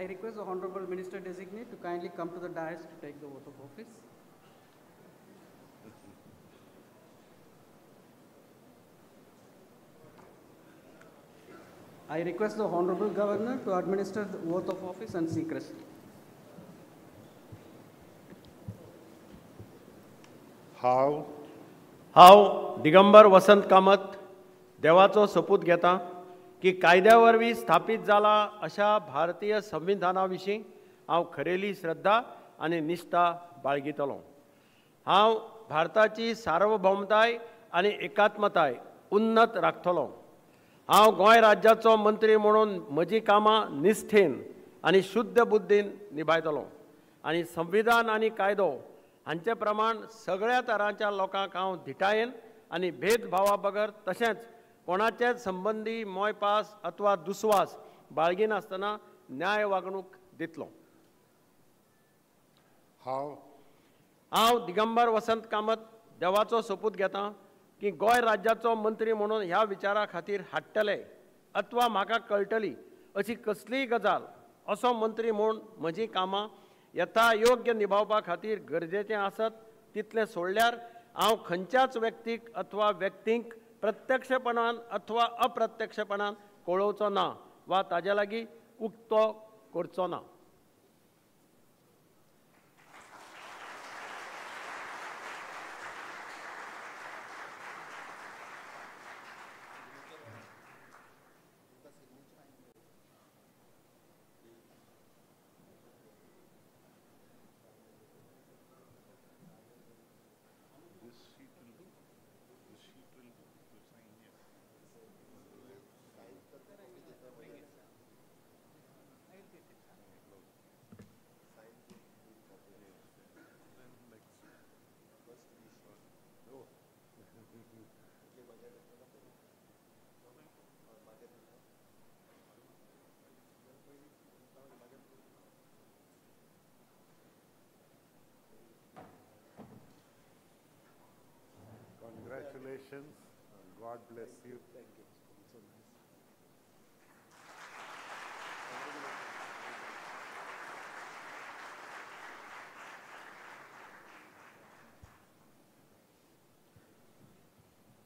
I request the Honorable Minister Designate to kindly come to the dais to take the oath of office. I request the Honorable Governor to administer the oath of office and secrecy. हांव दिगंबर वसंत कामत देवाचो सोपूत घेता की कायद्या वरवीं स्थापीत जाला अशा भारतीय संविधाना विशीं हांव खरेली श्रद्धा आनी निश्ठा बाळगितलों. हांव भारताची सार्वभौमताय आनी एकात्मताय उन्नत राखतलों. हांव गोंय राज्याचो मंत्री म्हणून म्हजी कामां निश्ठेन आनी शुद्ध बुद्दीन निभायतलों आनी संविधान आनी कायदो हांचे प्रमाण सगळ्या तरांच्या लोकांक हांव धिटायेन आनी भेदभावा बगर तशेंच कोणाचेच संबंदी मोयपास अथवा दुस्वास बाळगिनासतना न्याय वागणूक दितलों. हांव दिगंबर वसंत कामत देवाचो सोपूत घेतां की गोंय राज्याचो मंत्री म्हणून ह्या विचारा खातीर हाडटले अथवा म्हाका कळटली अशी कसलीय गजाल असो मंत्री म्हूण म्हजी कामां यथा योग्य निभावपा खातीर गरजेचें आसत तितलें सोडल्यार हांव खंयच्याच व्यक्तीक अथवा व्यक्तींक प्रत्यक्षपणान अथवा अप्रत्यक्षपणान कळोवचो ना वा ताजे लागीं उक्तो करचो ना. Congratulations. God bless you. Thank you.